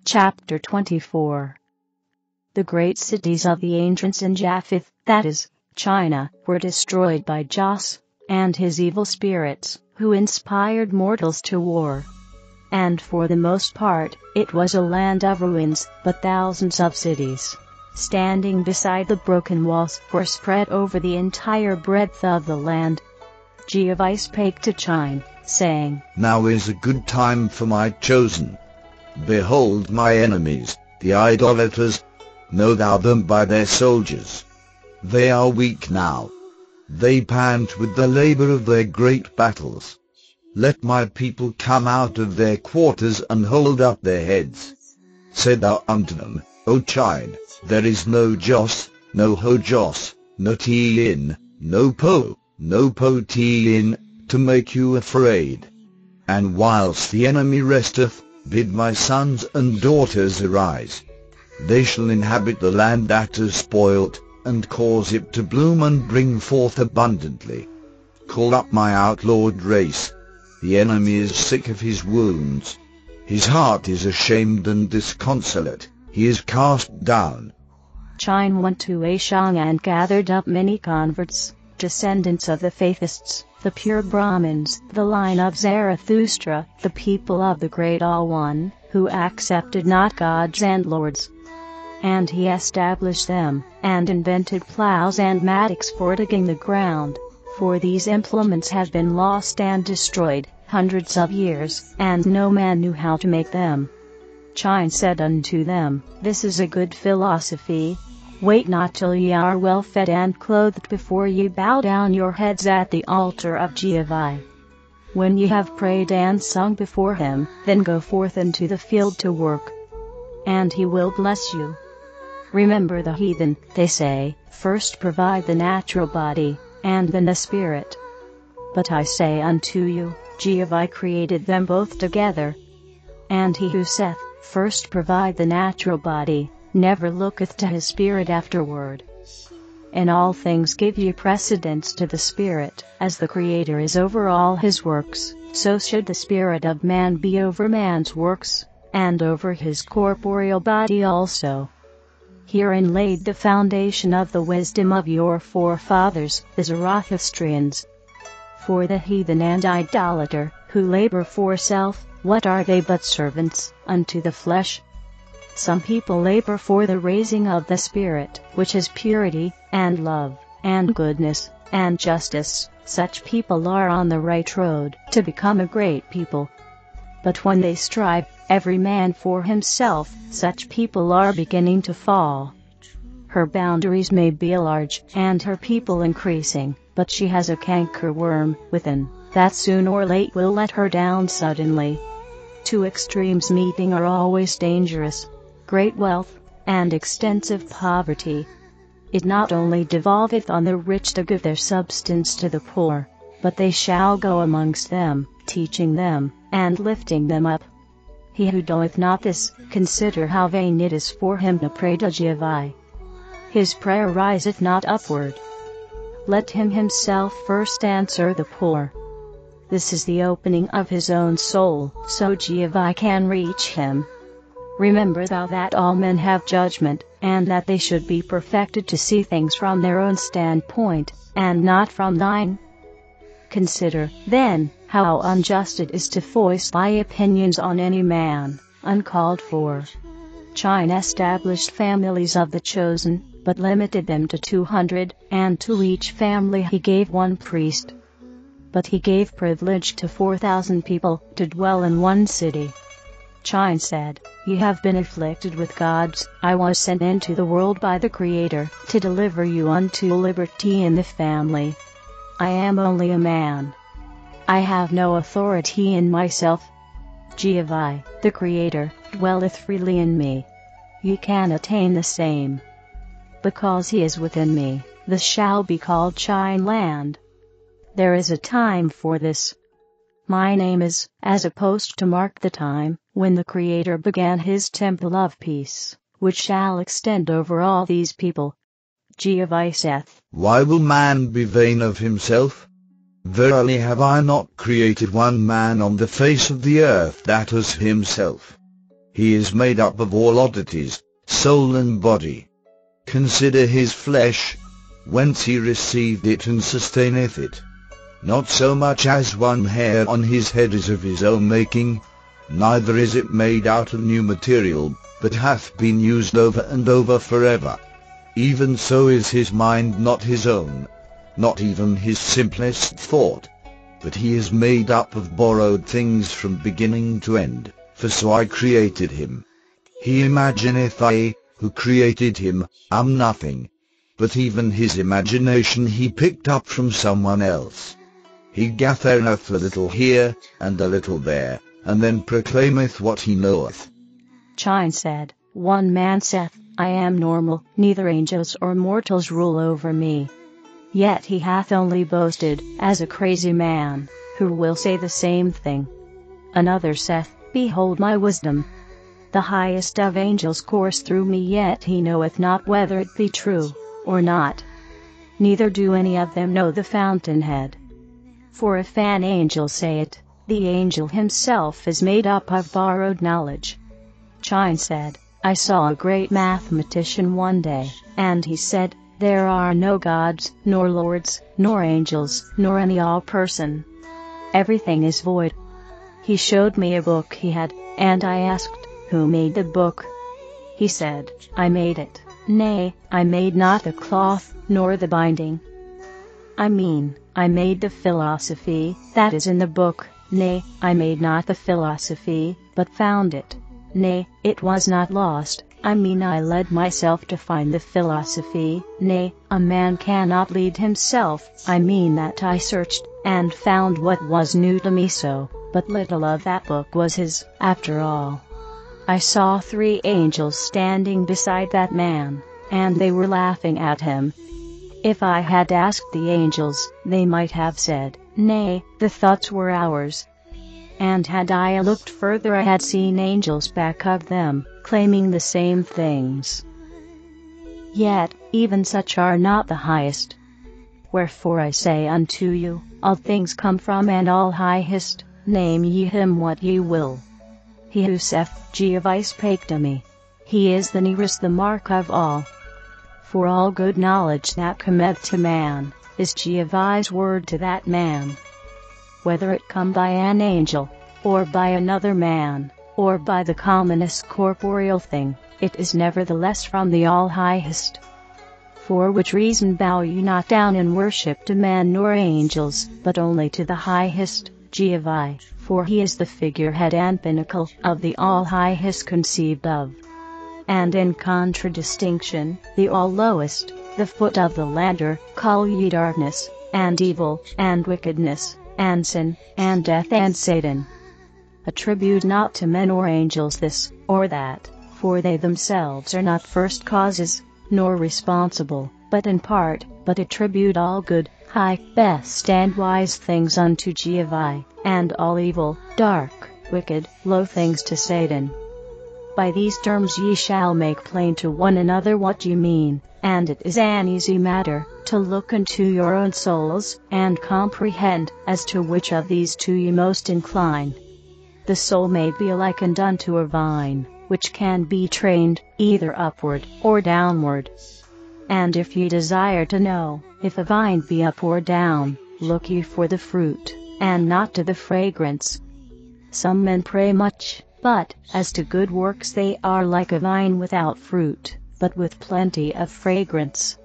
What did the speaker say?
Chapter 24. The great cities of the ancients in Japheth, that is, China, were destroyed by Jos and his evil spirits, who inspired mortals to war. And for the most part, it was a land of ruins, but thousands of cities, standing beside the broken walls, were spread over the entire breadth of the land. Jehovah spake to Chine, saying, Now is a good time for my chosen. Behold my enemies, the idolaters. Know thou them by their soldiers. They are weak now. They pant with the labor of their great battles. Let my people come out of their quarters and hold up their heads. Said thou unto them, O Chine, there is no Jos, no Ho-Jos, no Ti-in, no Po-Ti-in, to make you afraid. And whilst the enemy resteth, bid my sons and daughters arise. They shall inhabit the land that is spoilt, and cause it to bloom and bring forth abundantly. Call up my outlawed race. The enemy is sick of his wounds. His heart is ashamed and disconsolate. He is cast down. Chine went to Ashang and gathered up many converts, descendants of the Faithists, the pure Brahmins, the line of Zarathustra, the people of the Great All One, who accepted not gods and lords. And he established them, and invented plows and mattocks for digging the ground, for these implements had been lost and destroyed hundreds of years, and no man knew how to make them. Chine said unto them, This is a good philosophy. Wait not till ye are well fed and clothed before ye bow down your heads at the altar of Jehovah. When ye have prayed and sung before him, then go forth into the field to work, and he will bless you. Remember the heathen, they say, first provide the natural body, and then the spirit. But I say unto you, Jehovah created them both together. And he who saith, First provide the natural body, never looketh to his spirit afterward. In all things give ye precedence to the Spirit, as the Creator is over all his works, so should the spirit of man be over man's works, and over his corporeal body also. Herein laid the foundation of the wisdom of your forefathers, the Zarathustrians. For the heathen and idolater, who labor for self, what are they but servants unto the flesh? Some people labor for the raising of the spirit, which is purity, and love, and goodness, and justice. Such people are on the right road to become a great people. But when they strive, every man for himself, such people are beginning to fall. Her boundaries may be large, and her people increasing, but she has a cankerworm within, that soon or late will let her down suddenly. Two extremes meeting are always dangerous. Great wealth, and extensive poverty. It not only devolveth on the rich to give their substance to the poor, but they shall go amongst them, teaching them, and lifting them up. He who doeth not this, consider how vain it is for him to pray to Jehovah. His prayer riseth not upward. Let him himself first answer the poor. This is the opening of his own soul, so Jehovah can reach him. Remember thou that all men have judgment, and that they should be perfected to see things from their own standpoint, and not from thine. Consider, then, how unjust it is to foist thy opinions on any man, uncalled for. Chine established families of the chosen, but limited them to 200, and to each family he gave one priest. But he gave privilege to 4,000 people to dwell in one city. Chine said, Ye have been afflicted with gods. I was sent into the world by the Creator, to deliver you unto liberty in the family. I am only a man. I have no authority in myself. Jehovah, the Creator, dwelleth freely in me. Ye can attain the same. Because he is within me, this shall be called Chine land. There is a time for this. My name is, as a post to mark the time, when the Creator began his temple of peace, which shall extend over all these people. Jehovah saith, Why will man be vain of himself? Verily have I not created one man on the face of the earth that is himself? He is made up of all oddities, soul and body. Consider his flesh, whence he received it and sustaineth it. Not so much as one hair on his head is of his own making, neither is it made out of new material, but hath been used over and over forever. Even so is his mind not his own, not even his simplest thought, but he is made up of borrowed things from beginning to end, for so I created him. He imagineth I, who created him, am nothing, but even his imagination he picked up from someone else. He gathereth a little here, and a little there, and then proclaimeth what he knoweth. Chine said, one man saith, I am normal, neither angels or mortals rule over me. Yet he hath only boasted, as a crazy man, who will say the same thing. Another saith, behold my wisdom. The highest of angels course through me, yet he knoweth not whether it be true, or not. Neither do any of them know the fountainhead. For if an angel say it, the angel himself is made up of borrowed knowledge. Chine said, I saw a great mathematician one day, and he said, there are no gods, nor lords, nor angels, nor any all person. Everything is void. He showed me a book he had, and I asked, who made the book? He said, I made it. Nay, I made not the cloth, nor the binding. I mean, I made the philosophy that is in the book. Nay, I made not the philosophy, but found it. Nay, it was not lost. I mean, I led myself to find the philosophy. Nay, a man cannot lead himself. I mean that I searched, and found what was new to me, so but little of that book was his, after all. I saw 3 angels standing beside that man, and they were laughing at him. If I had asked the angels, they might have said, nay, the thoughts were ours. And had I looked further, I had seen angels back of them, claiming the same things. Yet, even such are not the highest. Wherefore I say unto you, all things come from and all highest, name ye him what ye will. He who saith, Jehovah spake to me, he is the nearest the mark of all. For all good knowledge that cometh to man, is Jehovah's word to that man. Whether it come by an angel, or by another man, or by the commonest corporeal thing, it is nevertheless from the all-highest. For which reason bow ye not down in worship to men nor angels, but only to the highest, Jehovah, for he is the figurehead and pinnacle of the all-highest conceived of. And in contradistinction, the all-lowest, the foot of the ladder, call ye darkness, and evil, and wickedness, and sin, and death, and Satan. Attribute not to men or angels this, or that, for they themselves are not first causes, nor responsible, but in part, but attribute all good, high, best and wise things unto Jehovah, and all evil, dark, wicked, low things to Satan. By these terms ye shall make plain to one another what ye mean, and it is an easy matter, to look into your own souls, and comprehend, as to which of these 2 ye most incline. The soul may be likened unto a vine, which can be trained, either upward, or downward. And if ye desire to know, if a vine be up or down, look ye for the fruit, and not to the fragrance. Some men pray much, but, as to good works they are like a vine without fruit, but with plenty of fragrance.